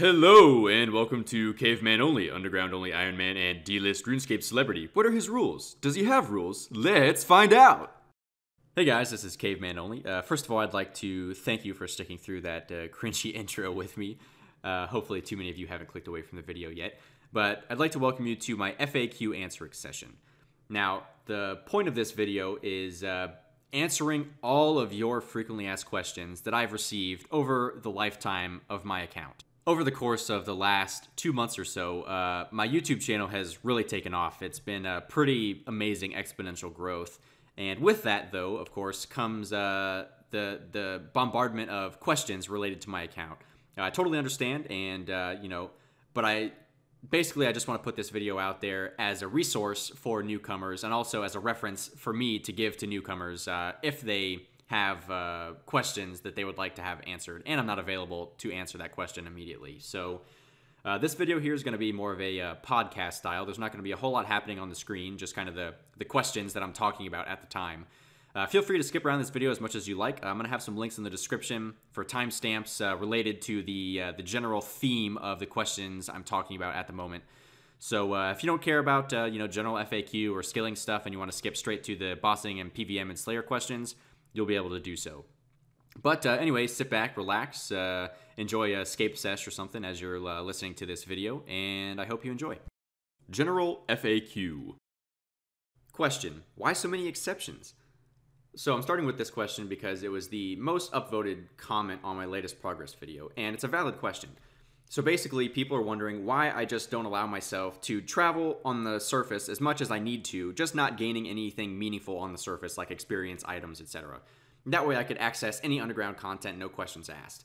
Hello, and welcome to Caveman Only, Underground Only Ironman, and D-list RuneScape celebrity. What are his rules? Does he have rules? Let's find out! Hey guys, this is Caveman Only. First of all, I'd like to thank you for sticking through that cringy intro with me. Hopefully too many of you haven't clicked away from the video yet. But I'd like to welcome you to my FAQ answering session. Now, the point of this video is answering all of your frequently asked questions that I've received over the lifetime of my account. Over the course of the last 2 months or so, my YouTube channel has really taken off. It's been a pretty amazing exponential growth. And with that, though, of course, comes the bombardment of questions related to my account. I totally understand, and, but I just want to put this video out there as a resource for newcomers and also as a reference for me to give to newcomers if they have questions that they would like to have answered, and I'm not available to answer that question immediately. So this video here is going to be more of a podcast style. There's not going to be a whole lot happening on the screen, just kind of the questions that I'm talking about at the time. Feel free to skip around this video as much as you like. I'm going to have some links in the description for timestamps related to the general theme of the questions I'm talking about at the moment. So if you don't care about general FAQ or skilling stuff and you want to skip straight to the bossing and PVM and Slayer questions, you'll be able to do so. But anyway, sit back, relax, enjoy a Scape Sesh or something as you're listening to this video, and I hope you enjoy. General FAQ. Question: why so many exceptions? So I'm starting with this question because it was the most upvoted comment on my latest progress video, and it's a valid question. So basically, people are wondering why I just don't allow myself to travel on the surface as much as I need to, just not gaining anything meaningful on the surface like experience, items, etc. That way I could access any underground content, no questions asked.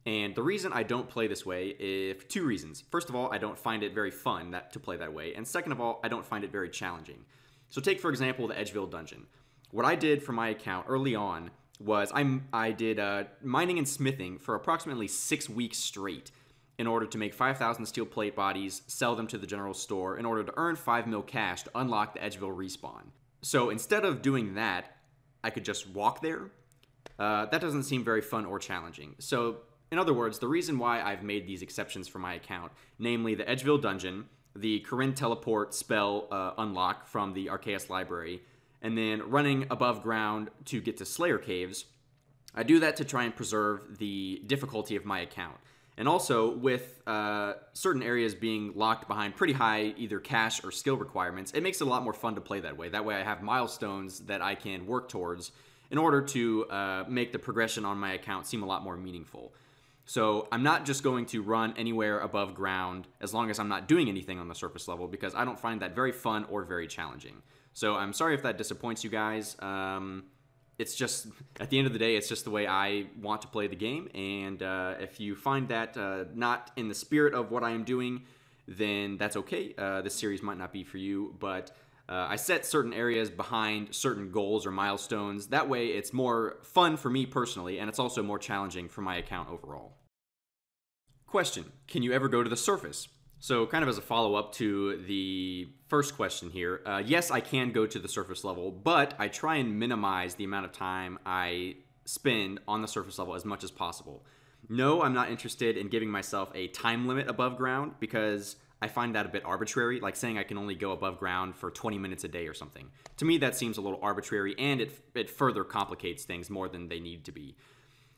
And the reason I don't play this way is two reasons. First of all, I don't find it very fun to play that way, and second of all, I don't find it very challenging. So take, for example, the Edgeville dungeon. What I did for my account early on was I did mining and smithing for approximately 6 weeks straight in order to make 5,000 steel plate bodies, sell them to the general store in order to earn 5 mil cash to unlock the Edgeville respawn. So instead of doing that, I could just walk there. That doesn't seem very fun or challenging. So in other words, the reason why I've made these exceptions for my account, namely the Edgeville dungeon, the Corinne teleport spell unlock from the Arceus library, and then running above ground to get to Slayer caves, I do that to try and preserve the difficulty of my account. And also, with certain areas being locked behind pretty high either cash or skill requirements, it makes it a lot more fun to play that way. That way I have milestones that I can work towards in order to make the progression on my account seem a lot more meaningful. So I'm not just going to run anywhere above ground as long as I'm not doing anything on the surface level, because I don't find that very fun or very challenging. So I'm sorry if that disappoints you guys. It's just, at the end of the day, it's just the way I want to play the game, and if you find that not in the spirit of what I am doing, then that's okay. This series might not be for you, but I set certain areas behind certain goals or milestones. That way it's more fun for me personally, and it's also more challenging for my account overall. Question: can you ever go to the surface? So kind of as a follow-up to the first question here, yes, I can go to the surface level, but I try and minimize the amount of time I spend on the surface level as much as possible. No, I'm not interested in giving myself a time limit above ground because I find that a bit arbitrary, like saying I can only go above ground for 20 minutes a day or something. To me, that seems a little arbitrary, and it further complicates things more than they need to be.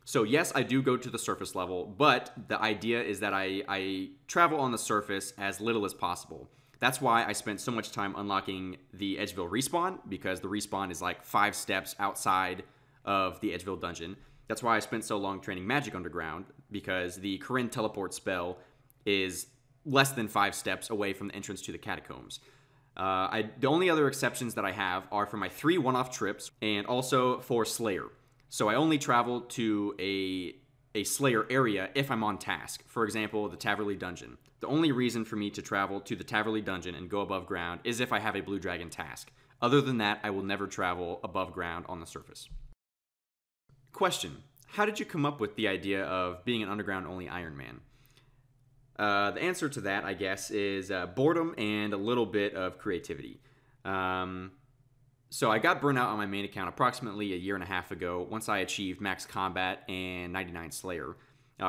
So yes, I do go to the surface level, but the idea is that I travel on the surface as little as possible. That's why I spent so much time unlocking the Edgeville respawn, because the respawn is like 5 steps outside of the Edgeville dungeon. That's why I spent so long training Magic Underground, because the Corinne teleport spell is less than 5 steps away from the entrance to the catacombs. The only other exceptions that I have are for my 3 one-off trips and also for Slayer. So I only travel to a Slayer area if I'm on task. For example, the Taverley Dungeon. The only reason for me to travel to the Taverley Dungeon and go above ground is if I have a Blue Dragon task. Other than that, I will never travel above ground on the surface. Question: how did you come up with the idea of being an underground-only Ironman? The answer to that, I guess, is boredom and a little bit of creativity. So I got burnt out on my main account approximately a year and a half ago once I achieved max combat and 99 Slayer.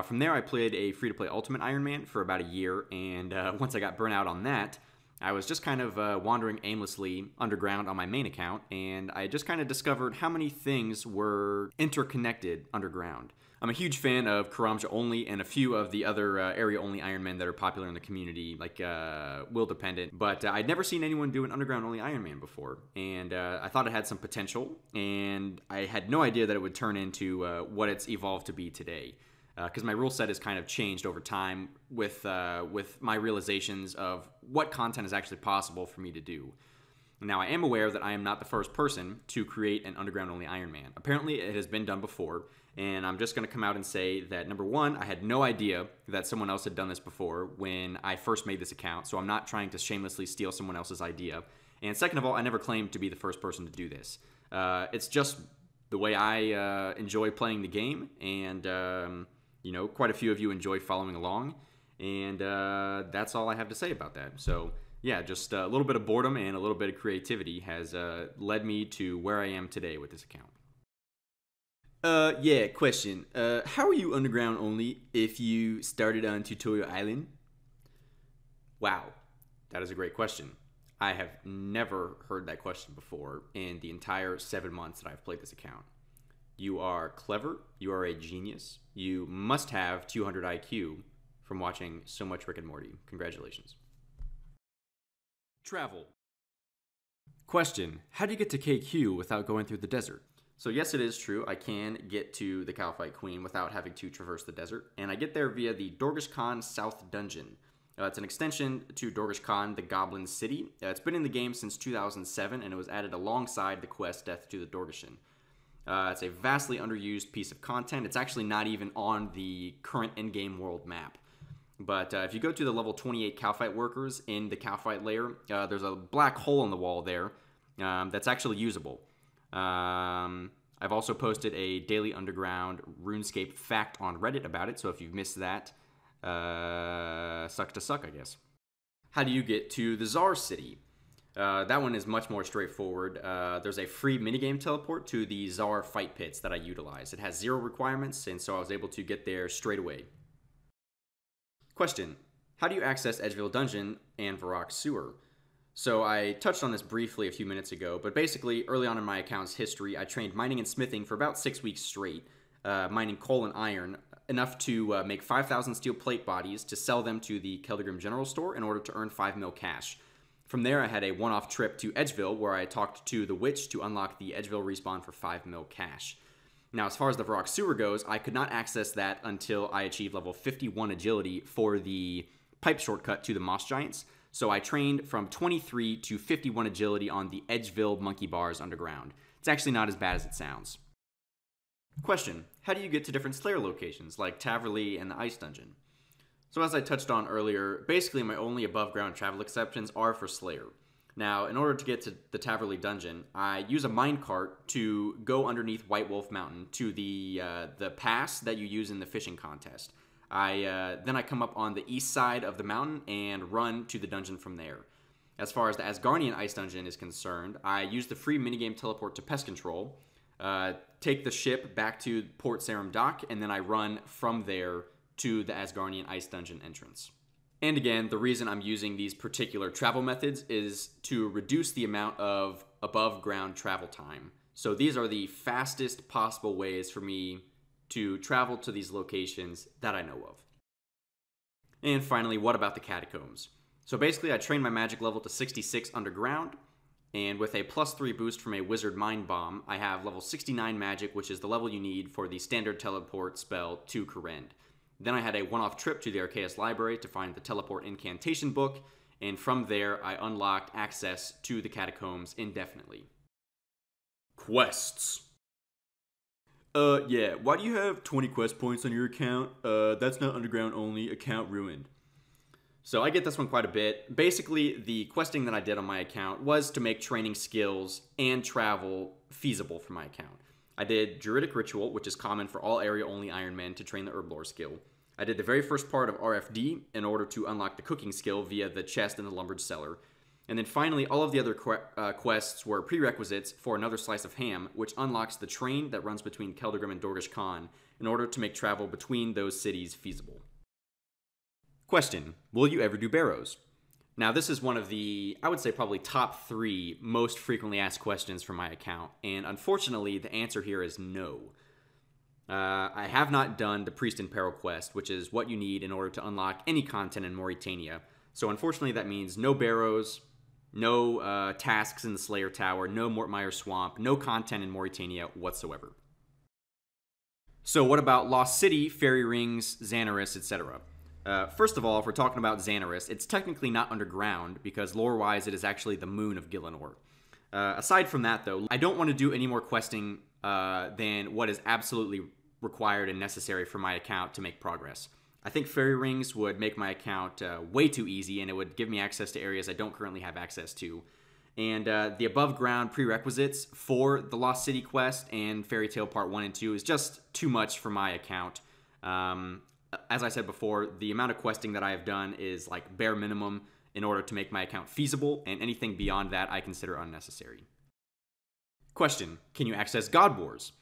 From there, I played a free-to-play Ultimate Ironman for about a year, and once I got burnt out on that, I was just kind of wandering aimlessly underground on my main account, and I just kind of discovered how many things were interconnected underground. I'm a huge fan of Karamja Only and a few of the other area-only Ironmen that are popular in the community, like Will Dependent, but I'd never seen anyone do an underground-only Ironman before, and I thought it had some potential, and I had no idea that it would turn into what it's evolved to be today. Because my rule set has kind of changed over time with my realizations of what content is actually possible for me to do. Now, I am aware that I am not the first person to create an underground-only Ironman. Apparently, it has been done before, and I'm just going to come out and say that, number one, I had no idea that someone else had done this before when I first made this account, so I'm not trying to shamelessly steal someone else's idea. And second of all, I never claimed to be the first person to do this. It's just the way I enjoy playing the game, and quite a few of you enjoy following along, and that's all I have to say about that. So, yeah, just a little bit of boredom and a little bit of creativity has led me to where I am today with this account. Question. How are you underground only if you started on Tutorial Island? Wow, that is a great question. I have never heard that question before in the entire 7 months that I've played this account. You are clever, you are a genius, you must have 200 IQ from watching so much Rick and Morty. Congratulations. Travel. Question. How do you get to KQ without going through the desert? So yes, it is true, I can get to the Calphite Queen without having to traverse the desert, and I get there via the Dorgesh Khan South Dungeon. It's an extension to Dorgesh Khan, the Goblin City. It's been in the game since 2007, and it was added alongside the quest Death to the Dorgeshan. It's a vastly underused piece of content. It's actually not even on the current in-game world map. But if you go to the level 28 Calphite workers in the Calphite layer, there's a black hole in the wall there that's actually usable. I've also posted a daily underground RuneScape fact on Reddit about it, so if you've missed that, sucks to suck, I guess. How do you get to the Tsar City? That one is much more straightforward. There's a free minigame teleport to the Tsar fight pits that I utilize. It has 0 requirements, and so I was able to get there straight away. Question. How do you access Edgeville Dungeon and Varrock Sewer? So I touched on this briefly a few minutes ago, but basically early on in my account's history, I trained mining and smithing for about 6 weeks straight, mining coal and iron, enough to make 5,000 steel plate bodies to sell them to the Keldegrim General Store in order to earn 5 mil cash. From there, I had a one-off trip to Edgeville where I talked to the Witch to unlock the Edgeville respawn for 5 mil cash. Now, as far as the Varrock Sewer goes, I could not access that until I achieved level 51 agility for the pipe shortcut to the Moss Giants, so I trained from 23 to 51 agility on the Edgeville Monkey Bars underground. It's actually not as bad as it sounds. Question. How do you get to different Slayer locations, like Taverley and the Ice Dungeon? So as I touched on earlier, basically my only above ground travel exceptions are for Slayer. Now, in order to get to the Taverley Dungeon, I use a minecart to go underneath White Wolf Mountain to the pass that you use in the fishing contest. Then I come up on the east side of the mountain and run to the dungeon from there. As far as the Asgardian Ice Dungeon is concerned, I use the free minigame teleport to Pest Control, take the ship back to Port Sarum Dock, and then I run from there to the Asgardian Ice Dungeon entrance. And again, the reason I'm using these particular travel methods is to reduce the amount of above ground travel time. So these are the fastest possible ways for me to travel to these locations that I know of. And finally, what about the catacombs? So basically, I trained my magic level to 66 underground, and with a +3 boost from a wizard mind bomb, I have level 69 magic, which is the level you need for the standard teleport spell to Kourend. Then I had a one-off trip to the Arceus Library to find the teleport incantation book, and from there I unlocked access to the catacombs indefinitely. Quests. Why do you have 20 quest points on your account? That's not underground only, account ruined. So I get this one quite a bit. Basically, the questing that I did on my account was to make training skills and travel feasible for my account. I did Druidic Ritual, which is common for all area-only Ironmen to train the Herblore skill. I did the very first part of RFD in order to unlock the cooking skill via the chest in the lumbered cellar. And then finally, all of the other quests were prerequisites for another slice of ham, which unlocks the train that runs between Keldegrim and Dorgesh Khan in order to make travel between those cities feasible. Question: will you ever do barrows? Now, this is one of the, I would say, probably top 3 most frequently asked questions from my account, and unfortunately, the answer here is no. I have not done the Priest in Peril quest, which is what you need in order to unlock any content in Mauritania. So unfortunately, that means no barrows, no tasks in the Slayer Tower, no Mortmire Swamp, no content in Mauritania whatsoever. So what about Lost City, Fairy Rings, Xanaris, etc.? First of all, if we're talking about Xanaris, it's technically not underground because lore-wise it is actually the moon of Gielinor. Aside from that, though, I don't want to do any more questing than what is absolutely required and necessary for my account to make progress. I think Fairy Rings would make my account way too easy, and it would give me access to areas I don't currently have access to. And the above ground prerequisites for the Lost City quest and Fairy Tale Part 1 and 2 is just too much for my account. As I said before, the amount of questing that I have done is like bare minimum in order to make my account feasible, and anything beyond that I consider unnecessary. Question: can you access God Wars?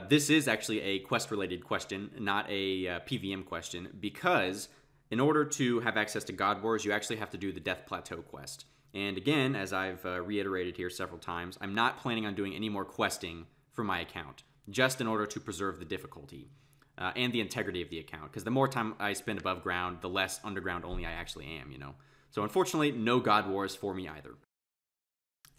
This is actually a quest-related question, not a PVM question, because in order to have access to God Wars, you actually have to do the Death Plateau quest. And again, as I've reiterated here several times, I'm not planning on doing any more questing for my account, just in order to preserve the difficulty and the integrity of the account, because the more time I spend above ground, the less underground only I actually am, you know? So unfortunately, no God Wars for me either.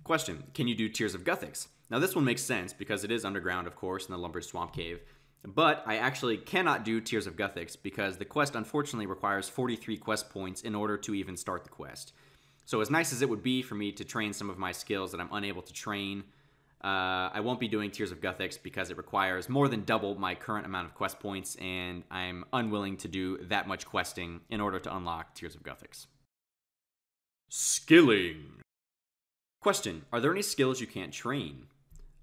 Question: can you do Tears of Guthix? Now this one makes sense because it is underground, of course, in the Lumber Swamp Cave, but I actually cannot do Tears of Guthix because the quest unfortunately requires 43 quest points in order to even start the quest. So as nice as it would be for me to train some of my skills that I'm unable to train, I won't be doing Tears of Guthix because it requires more than double my current amount of quest points, and I'm unwilling to do that much questing in order to unlock Tears of Guthix. Skilling. Question: are there any skills you can't train?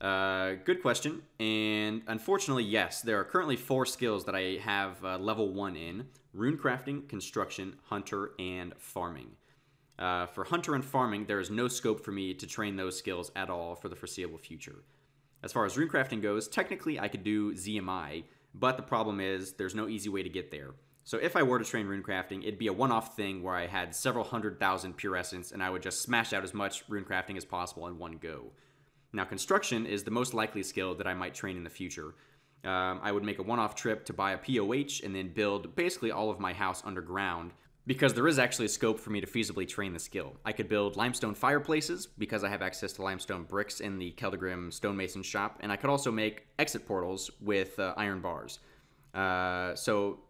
Good question, and unfortunately, yes. There are currently 4 skills that I have level 1 in: runecrafting, construction, hunter, and farming. For hunter and farming, there is no scope for me to train those skills at all for the foreseeable future. As far as runecrafting goes, technically I could do ZMI, but the problem is there's no easy way to get there. So if I were to train runecrafting, it'd be a one-off thing where I had several 100,000 pure essence and I would just smash out as much runecrafting as possible in one go. Now, construction is the most likely skill that I might train in the future. I would make a one-off trip to buy a POH and then build basically all of my house underground, because there is actually a scope for me to feasibly train the skill. I could build limestone fireplaces because I have access to limestone bricks in the Keldegrim stonemason shop, and I could also make exit portals with iron bars. So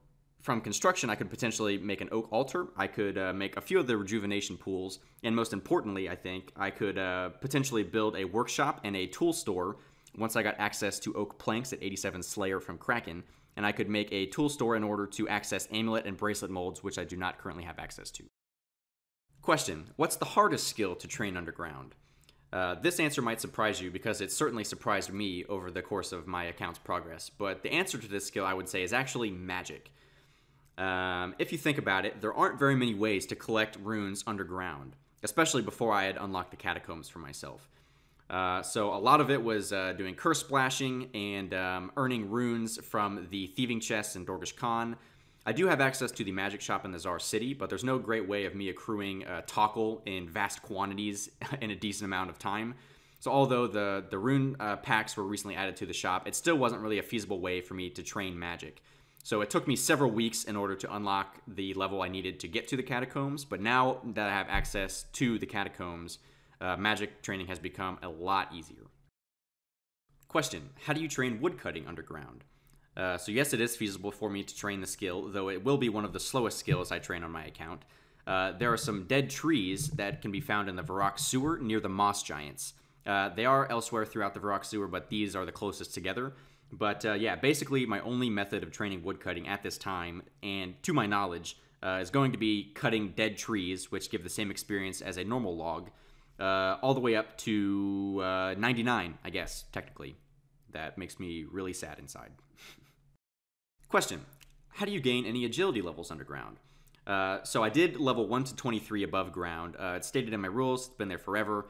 from construction, I could potentially make an oak altar. I could make a few of the rejuvenation pools, and most importantly, I think, I could potentially build a workshop and a tool store once I got access to oak planks at 87 Slayer from Kraken, and I could make a tool store in order to access amulet and bracelet molds, which I do not currently have access to. Question: what's the hardest skill to train underground? This answer might surprise you because it certainly surprised me over the course of my account's progress, but the answer to this skill, I would say, is actually magic. If you think about it, there aren't very many ways to collect runes underground, especially before I had unlocked the catacombs for myself. So a lot of it was doing curse splashing and earning runes from the thieving chests in Dorgish Khan. I do have access to the magic shop in the Tsar City, but there's no great way of me accruing Tokkul in vast quantities in a decent amount of time. So although the rune packs were recently added to the shop, it still wasn't really a feasible way for me to train magic. So it took me several weeks in order to unlock the level I needed to get to the catacombs, but now that I have access to the catacombs, magic training has become a lot easier. Question: how do you train woodcutting underground? So yes, it is feasible for me to train the skill, though it will be one of the slowest skills I train on my account. There are some dead trees that can be found in the Varrock Sewer near the Moss Giants. They are elsewhere throughout the Varrock Sewer, but these are the closest together. But yeah, basically my only method of training woodcutting at this time, and to my knowledge, is going to be cutting dead trees, which give the same experience as a normal log, all the way up to 99, I guess, technically. That makes me really sad inside. Question: how do you gain any agility levels underground? So I did level 1 to 23 above ground. It's stated in my rules, it's been there forever.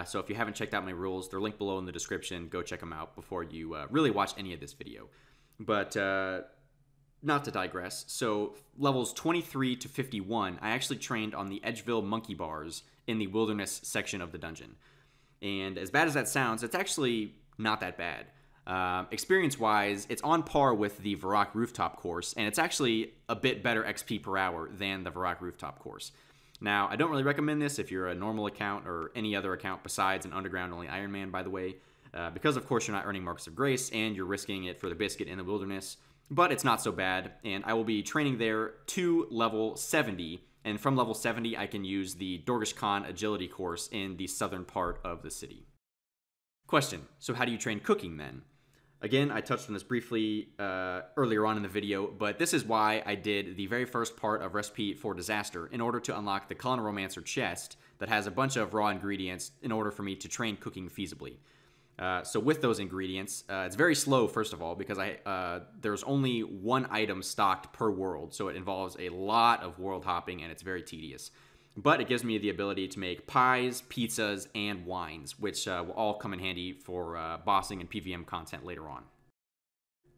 So if you haven't checked out my rules, they're linked below in the description. Go check them out before you really watch any of this video. But not to digress. So levels 23 to 51, I actually trained on the Edgeville monkey bars in the wilderness section of the dungeon. And as bad as that sounds, it's actually not that bad. Experience-wise, it's on par with the Varrock Rooftop course, and it's actually a bit better XP per hour than the Varrock Rooftop course. Now, I don't really recommend this if you're a normal account or any other account besides an underground-only Ironman, by the way, because, of course, you're not earning Marks of Grace, and you're risking it for the biscuit in the wilderness. But it's not so bad, and I will be training there to level 70, and from level 70, I can use the Dorgish Khan agility course in the southern part of the city. Question, so how do you train cooking then? Again, I touched on this briefly earlier on in the video, but this is why I did the very first part of Recipe for Disaster in order to unlock the Colonoromancer chest that has a bunch of raw ingredients in order for me to train cooking feasibly. So with those ingredients, it's very slow, first of all, because there's only one item stocked per world, so it involves a lot of world hopping, and it's very tedious. But it gives me the ability to make pies, pizzas, and wines, which will all come in handy for bossing and PVM content later on.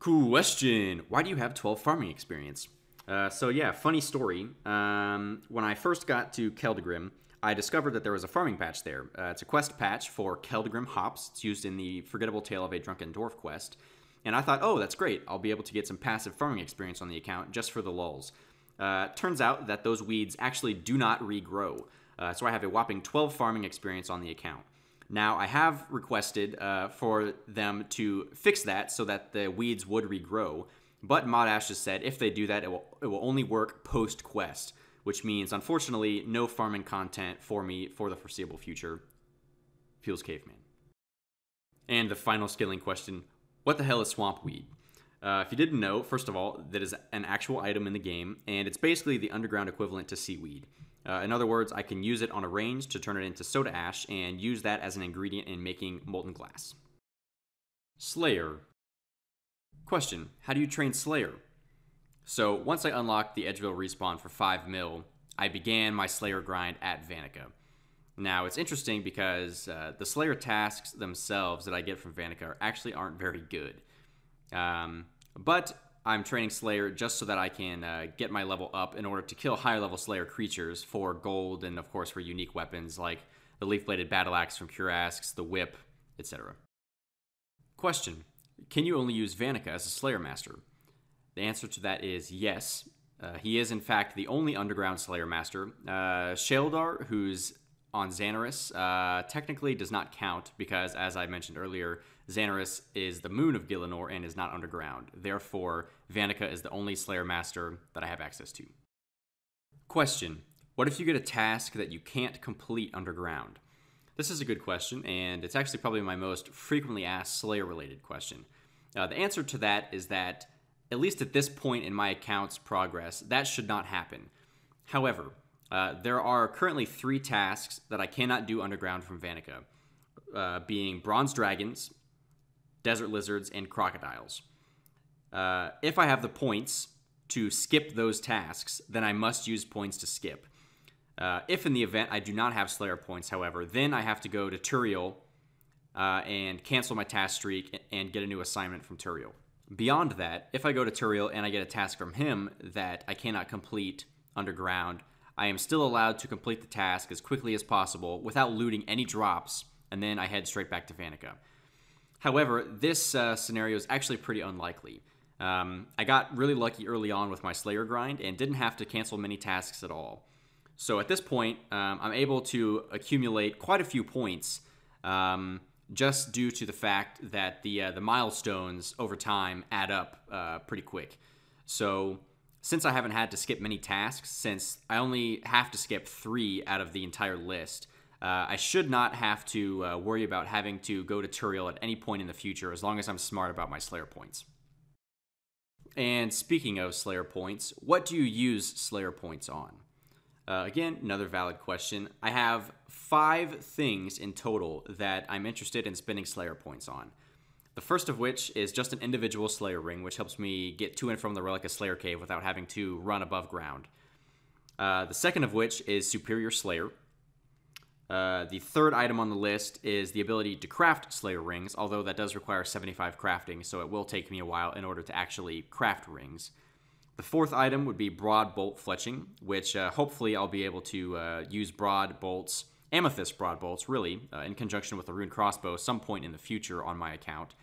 Question, why do you have 12 farming experience? So yeah, funny story. When I first got to Keldegrim, I discovered that there was a farming patch there. It's a quest patch for Keldegrim hops. It's used in the Forgettable Tale of a Drunken Dwarf quest. And I thought, oh, that's great. I'll be able to get some passive farming experience on the account just for the lulz. Turns out that those weeds actually do not regrow. So I have a whopping 12 farming experience on the account. Now, I have requested for them to fix that so that the weeds would regrow. But Modash has said if they do that, it will only work post-quest, which means, unfortunately, no farming content for me for the foreseeable future. Feels Caveman. And the final skilling question, what the hell is swamp weed? If you didn't know, first of all, that is an actual item in the game, and it's basically the underground equivalent to seaweed. In other words, I can use it on a range to turn it into soda ash and use that as an ingredient in making molten glass. Slayer. Question, how do you train Slayer? So once I unlocked the Edgeville respawn for 5 mil, I began my Slayer grind at Vanica. Now, it's interesting because the Slayer tasks themselves that I get from Vanica actually aren't very good. But I'm training Slayer just so that I can get my level up in order to kill higher level Slayer creatures for gold and, of course, for unique weapons like the Leaf-Bladed Battle Axe from Curasks, the Whip, etc. Question, can you only use Vanica as a Slayer Master? The answer to that is yes. He is, in fact, the only underground Slayer Master. Sheldar, who's on Xanaris, technically does not count because, as I mentioned earlier, Xanaris is the moon of Gielinor and is not underground. Therefore, Vanica is the only Slayer Master that I have access to. Question, what if you get a task that you can't complete underground? This is a good question, and it's actually probably my most frequently asked Slayer-related question. The answer to that is that, at least at this point in my account's progress, that should not happen. However, there are currently 3 tasks that I cannot do underground from Vanica, being Bronze Dragons, Desert Lizards, and Crocodiles. If I have the points to skip those tasks, then I must use points to skip. If in the event I do not have Slayer points, however, then I have to go to Turiel and cancel my task streak and get a new assignment from Turiel. Beyond that, if I go to Turiel and I get a task from him that I cannot complete underground, I am still allowed to complete the task as quickly as possible without looting any drops, and then I head straight back to Vanica. However, this scenario is actually pretty unlikely. I got really lucky early on with my Slayer grind and didn't have to cancel many tasks at all. So at this point, I'm able to accumulate quite a few points just due to the fact that the milestones over time add up pretty quick. So since I haven't had to skip many tasks, since I only have to skip 3 out of the entire list, I should not have to worry about having to go to Turiel at any point in the future as long as I'm smart about my Slayer points. And speaking of Slayer points, what do you use Slayer points on? Again, another valid question. I have 5 things in total that I'm interested in spending Slayer points on. The first of which is just an individual Slayer ring, which helps me get to and from the Relica Slayer Cave without having to run above ground. The second of which is Superior Slayer. The third item on the list is the ability to craft Slayer rings, although that does require 75 crafting, so it will take me a while in order to actually craft rings. The fourth item would be broad bolt fletching, which hopefully I'll be able to use broad bolts, amethyst broad bolts, really, in conjunction with a rune crossbow some point in the future on my account.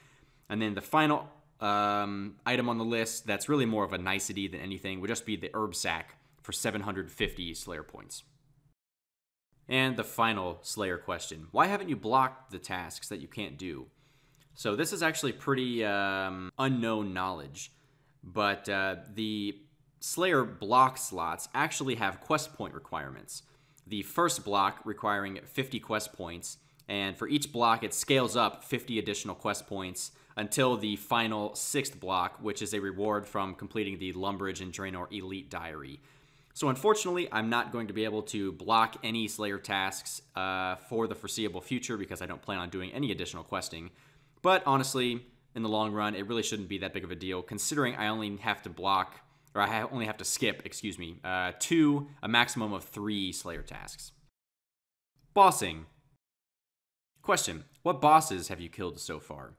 And then the final item on the list that's really more of a nicety than anything would just be the herb sack for 750 Slayer points. And the final Slayer question. Why haven't you blocked the tasks that you can't do? So this is actually pretty unknown knowledge, but the Slayer block slots actually have quest point requirements. The first block requiring 50 quest points, and for each block it scales up 50 additional quest points until the final sixth block, which is a reward from completing the Lumbridge and Draenor Elite Diary. So unfortunately, I'm not going to be able to block any Slayer tasks for the foreseeable future because I don't plan on doing any additional questing. But honestly, in the long run, it really shouldn't be that big of a deal, considering I only have to block, or I only have to skip, to a maximum of 3 Slayer tasks. Bossing. Question: what bosses have you killed so far?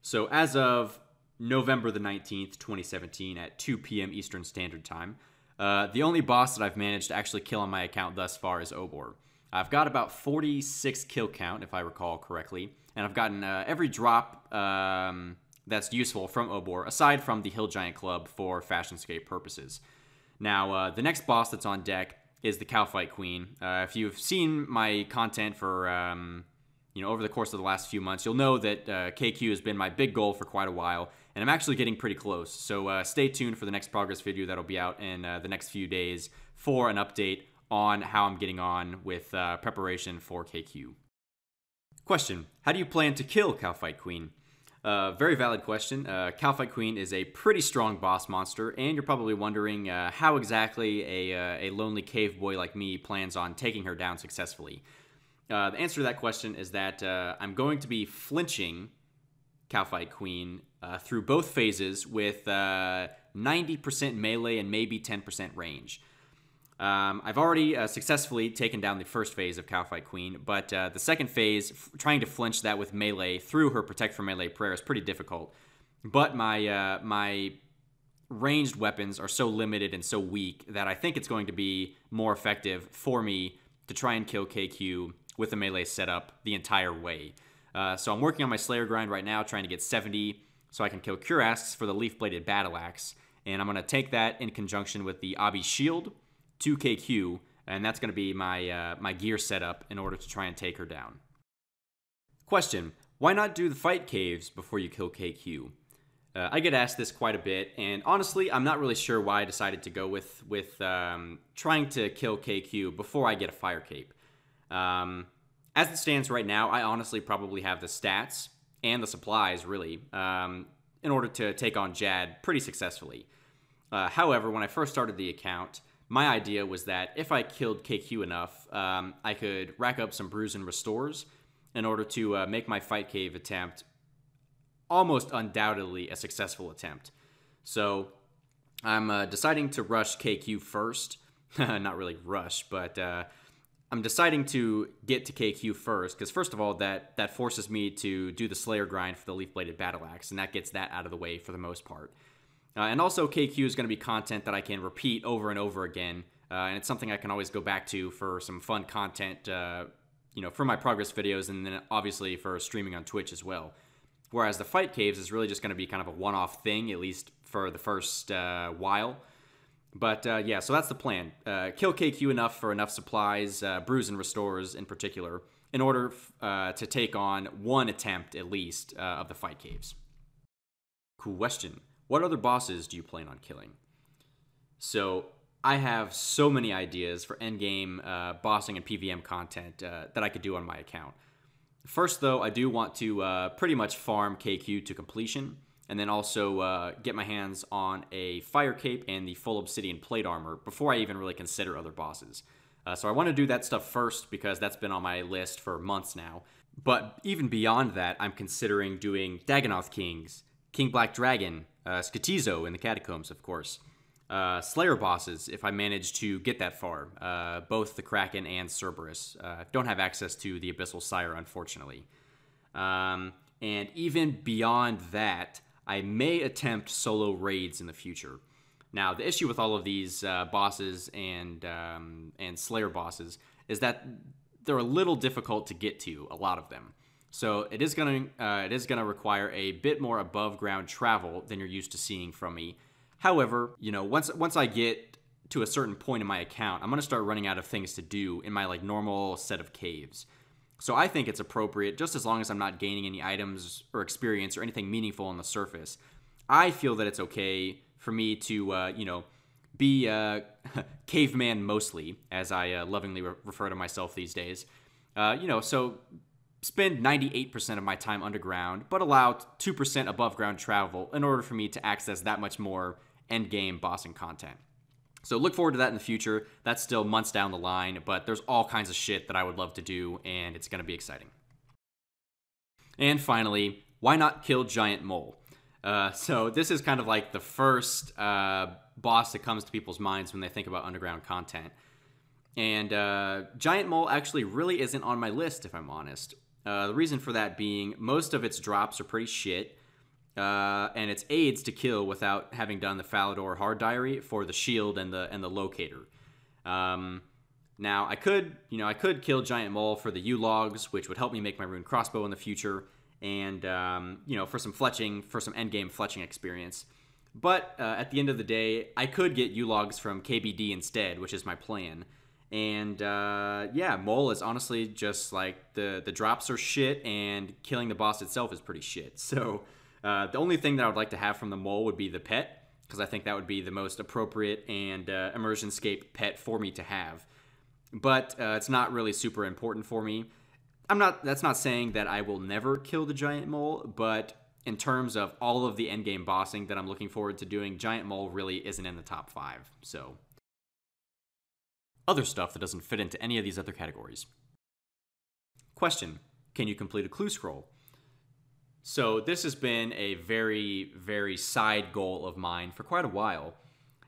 So as of November the 19th, 2017 at 2 p.m. Eastern Standard Time, the only boss that I've managed to actually kill on my account thus far is Obor. I've got about 46 kill count, if I recall correctly, and I've gotten every drop that's useful from Obor, aside from the Hill Giant Club for Fashionscape purposes. Now, the next boss that's on deck is the Cowfight Queen. If you've seen my content for over the course of the last few months, you'll know that KQ has been my big goal for quite a while, and I'm actually getting pretty close. So stay tuned for the next progress video that'll be out in the next few days for an update on how I'm getting on with preparation for KQ. Question: how do you plan to kill Cowfight Queen? Very valid question. Cowfight Queen is a pretty strong boss monster, and you're probably wondering how exactly a lonely cave boy like me plans on taking her down successfully. The answer to that question is that I'm going to be flinching Cowfight Queen through both phases with 90% melee and maybe 10% range. I've already successfully taken down the first phase of Cowfight Queen, but the second phase, trying to flinch that with melee through her Protect from Melee prayer is pretty difficult. But my ranged weapons are so limited and so weak that I think it's going to be more effective for me to try and kill KQ with a melee setup the entire way. So I'm working on my Slayer grind right now, trying to get 70 so I can kill Kurasks for the Leaf-Bladed Battle Axe. And I'm going to take that in conjunction with the Abi Shield to KQ, and that's going to be my gear setup in order to try and take her down. Question: why not do the fight caves before you kill KQ? I get asked this quite a bit, and honestly, I'm not really sure why I decided to go with trying to kill KQ before I get a fire cape. As it stands right now, I honestly probably have the stats and the supplies, really, in order to take on Jad pretty successfully. However, when I first started the account, my idea was that if I killed KQ enough, I could rack up some brews and restores in order to make my fight cave attempt almost undoubtedly a successful attempt. So I'm deciding to rush KQ first. Not really rush, but I'm deciding to get to KQ first, because first of all, that forces me to do the Slayer grind for the Leaf-Bladed Battle Axe, and that gets that out of the way for the most part. And also, KQ is going to be content that I can repeat over and over again, and it's something I can always go back to for some fun content, for my progress videos, and then obviously for streaming on Twitch as well. Whereas the fight caves is really just going to be kind of a one-off thing, at least for the first while. But yeah, so that's the plan. Kill KQ enough for enough supplies, brews and restores in particular, in order to take on one attempt at least of the fight caves. Question: what other bosses do you plan on killing? So I have so many ideas for endgame bossing and PVM content that I could do on my account. First, though, I do want to pretty much farm KQ to completion, and then also get my hands on a fire cape and the full obsidian plate armor before I even really consider other bosses. So I want to do that stuff first because that's been on my list for months now. But even beyond that, I'm considering doing Dagannoth Kings, King Black Dragon, Skatizo in the Catacombs, of course. Slayer bosses, if I manage to get that far. Both the Kraken and Cerberus. Don't have access to the Abyssal Sire, unfortunately. And even beyond that, I may attempt solo raids in the future. Now, the issue with all of these bosses and Slayer bosses is that they're a little difficult to get to, a lot of them. So it is gonna require a bit more above ground travel than you're used to seeing from me. However, you know, once I get to a certain point in my account, I'm gonna start running out of things to do in my like normal set of caves. So I think it's appropriate, just as long as I'm not gaining any items or experience or anything meaningful on the surface. I feel that it's okay for me to, you know, be caveman mostly, as I lovingly refer to myself these days. You know, so spend 98% of my time underground, but allow 2% above ground travel in order for me to access that much more endgame bossing content. So look forward to that in the future. That's still months down the line, but there's all kinds of shit that I would love to do, and it's going to be exciting. And finally, why not kill Giant Mole? So this is kind of like the first boss that comes to people's minds when they think about underground content. And Giant Mole actually really isn't on my list, if I'm honest. The reason for that being most of its drops are pretty shit. And it's aids to kill without having done the Falador Hard Diary for the shield and the locator. Now I could kill Giant Mole for the U-logs, which would help me make my rune crossbow in the future, and for some fletching, for some endgame fletching experience. But at the end of the day, I could get U-logs from KBD instead, which is my plan. And yeah, Mole is honestly just like the drops are shit, and killing the boss itself is pretty shit. So. The only thing that I would like to have from the Mole would be the pet, because I think that would be the most appropriate and immersionscape pet for me to have. But it's not really super important for me. That's not saying that I will never kill the Giant Mole, but in terms of all of the endgame bossing that I'm looking forward to doing, Giant Mole really isn't in the top 5. So, other stuff that doesn't fit into any of these other categories. Question: can you complete a clue scroll? So this has been a very, very side goal of mine for quite a while.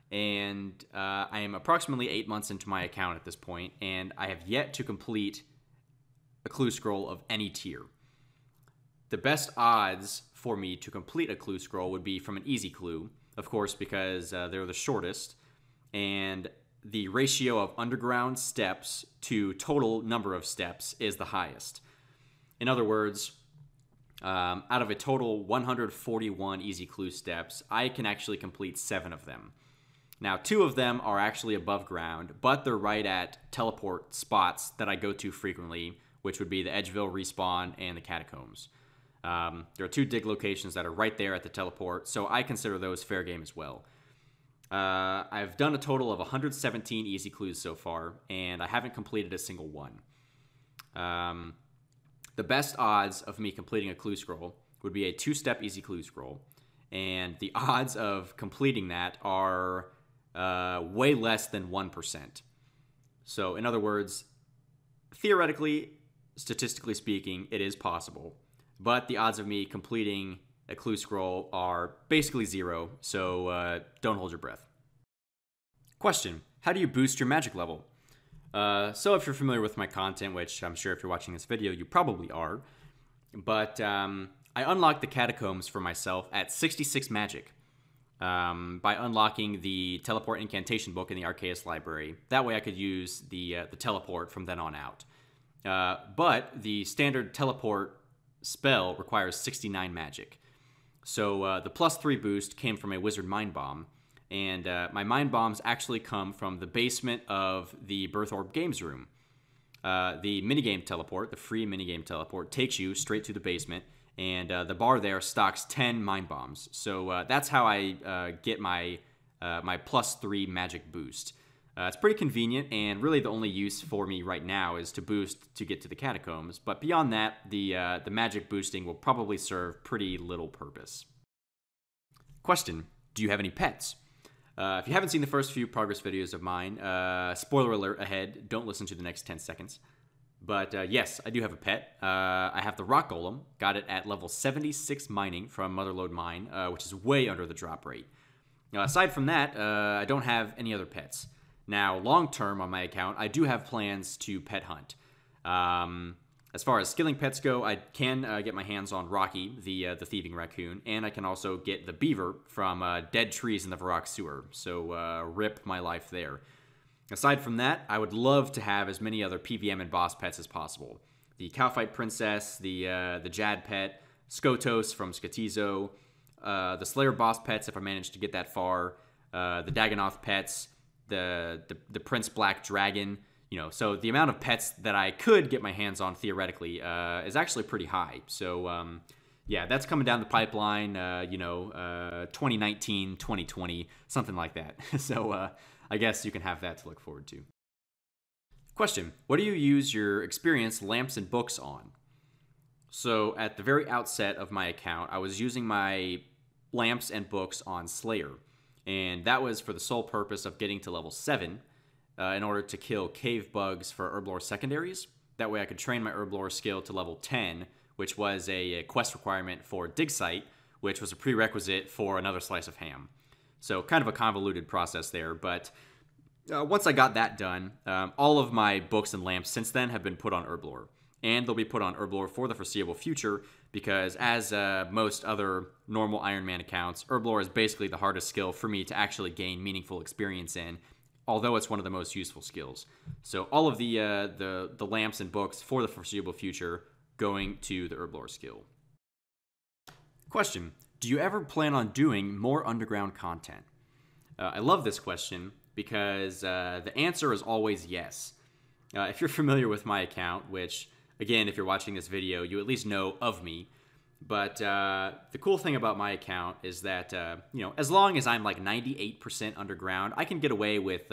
And I am approximately 8 months into my account at this point, and I have yet to complete a clue scroll of any tier. The best odds for me to complete a clue scroll would be from an easy clue, of course, because they're the shortest, and the ratio of underground steps to total number of steps is the highest. In other words, out of a total 141 easy clue steps, I can actually complete 7 of them. Now, 2 of them are actually above ground, but they're right at teleport spots that I go to frequently, which would be the Edgeville respawn and the catacombs. There are 2 dig locations that are right there at the teleport, so I consider those fair game as well. I've done a total of 117 easy clues so far, and I haven't completed a single one. The best odds of me completing a clue scroll would be a 2-step easy clue scroll, and the odds of completing that are way less than 1%. So, in other words, theoretically, statistically speaking, it is possible, but the odds of me completing a clue scroll are basically 0, so don't hold your breath. Question: how do you boost your magic level? So if you're familiar with my content, which I'm sure if you're watching this video, you probably are, but I unlocked the catacombs for myself at 66 magic by unlocking the teleport incantation book in the Arceus library. That way I could use the teleport from then on out. But the standard teleport spell requires 69 magic. So the +3 boost came from a wizard mind bomb. And my mind bombs actually come from the basement of the Birth Orb Games room. The minigame teleport, the free minigame teleport, takes you straight to the basement, and the bar there stocks 10 mind bombs. So that's how I get my +3 magic boost. It's pretty convenient, and really the only use for me right now is to boost to get to the catacombs. But beyond that, the magic boosting will probably serve pretty little purpose. Question: do you have any pets? If you haven't seen the first few progress videos of mine, spoiler alert ahead, don't listen to the next 10 seconds. But yes, I do have a pet. I have the Rock Golem, got it at level 76 mining from Motherlode Mine, which is way under the drop rate. Aside from that, I don't have any other pets. Now, long term on my account, I do have plans to pet hunt. As far as skilling pets go, I can get my hands on Rocky, the thieving raccoon, and I can also get the beaver from dead trees in the Varrock sewer. So rip my life there. Aside from that, I would love to have as many other PVM and boss pets as possible. The Cowfight Princess, the Jad pet, Skotos from Skatizo, the Slayer boss pets if I manage to get that far, the Dagonoth pets, the Prince Black Dragon. So the amount of pets that I could get my hands on theoretically is actually pretty high. So yeah, that's coming down the pipeline. 2019, 2020, something like that. So I guess you can have that to look forward to. Question: what do you use your experienced lamps and books on? So at the very outset of my account, I was using my lamps and books on Slayer, and that was for the sole purpose of getting to level 7 in order to kill cave bugs for Herblore secondaries. That way I could train my Herblore skill to level 10, which was a quest requirement for Dig Site, which was a prerequisite for another slice of ham. So kind of a convoluted process there, but once I got that done, all of my books and lamps since then have been put on Herblore. And they'll be put on Herblore for the foreseeable future because as most other normal Ironman accounts, Herblore is basically the hardest skill for me to actually gain meaningful experience in, although it's one of the most useful skills. So all of the lamps and books for the foreseeable future going to the Herblore skill. Question: do you ever plan on doing more underground content? I love this question because the answer is always yes. If you're familiar with my account, which, again, if you're watching this video, you at least know of me. But the cool thing about my account is that, as long as I'm like 98% underground, I can get away with,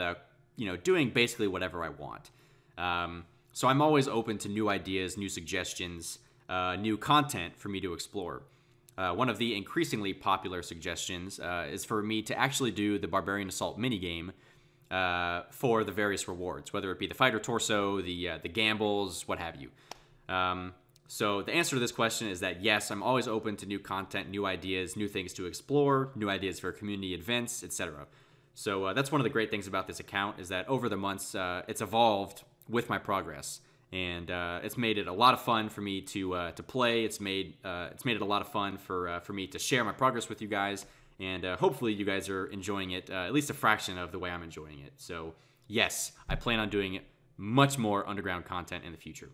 doing basically whatever I want. So I'm always open to new ideas, new suggestions, new content for me to explore. One of the increasingly popular suggestions is for me to actually do the Barbarian Assault minigame for the various rewards, whether it be the fighter torso, the gambles, what have you. So the answer to this question is that yes, I'm always open to new content, new ideas, new things to explore, new ideas for community events, etc. So that's one of the great things about this account is that over the months, it's evolved with my progress. And it's made it a lot of fun for me to play. It's made it a lot of fun for me to share my progress with you guys, and hopefully you guys are enjoying it at least a fraction of the way I'm enjoying it. So yes, I plan on doing much more underground content in the future.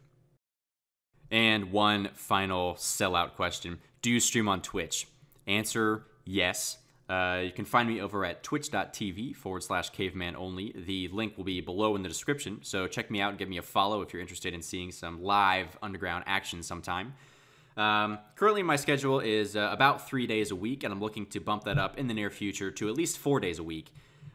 And one final sellout question: do you stream on Twitch? Answer: yes. You can find me over at twitch.tv/caveman only. The link will be below in the description, so check me out and give me a follow if you're interested in seeing some live underground action sometime. Currently, my schedule is about 3 days a week, and I'm looking to bump that up in the near future to at least 4 days a week.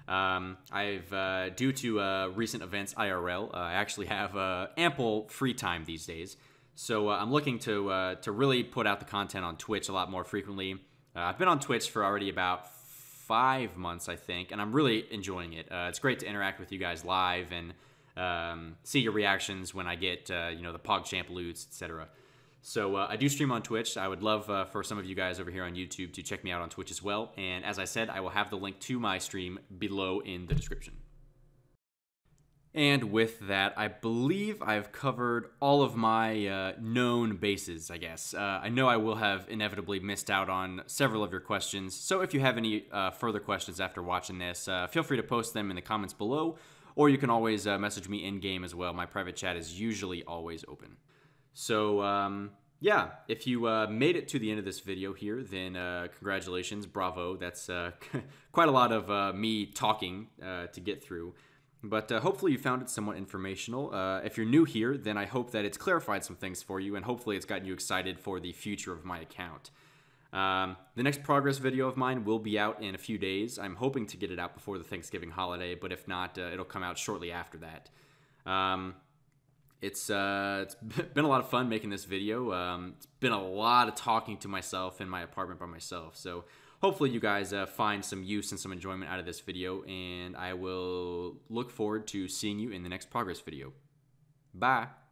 Due to recent events IRL, I actually have ample free time these days, so I'm looking to really put out the content on Twitch a lot more frequently. I've been on Twitch for already about 5 months, I think, and I'm really enjoying it. It's great to interact with you guys live and see your reactions when I get, the PogChamp loots, etc. So I do stream on Twitch. I would love for some of you guys over here on YouTube to check me out on Twitch as well. And as I said, I will have the link to my stream below in the description. And with that, I believe I've covered all of my known bases, I guess. I know I will have inevitably missed out on several of your questions, so if you have any further questions after watching this, feel free to post them in the comments below, or you can always message me in-game as well. My private chat is usually always open. So, yeah, if you made it to the end of this video here, then congratulations, bravo. That's quite a lot of me talking to get through. But hopefully you found it somewhat informational. If you're new here, then I hope that it's clarified some things for you, and hopefully it's gotten you excited for the future of my account. The next progress video of mine will be out in a few days. I'm hoping to get it out before the Thanksgiving holiday, but if not, it'll come out shortly after that. It's been a lot of fun making this video. It's been a lot of talking to myself in my apartment by myself, so hopefully you guys find some use and some enjoyment out of this video, and I will look forward to seeing you in the next progress video. Bye!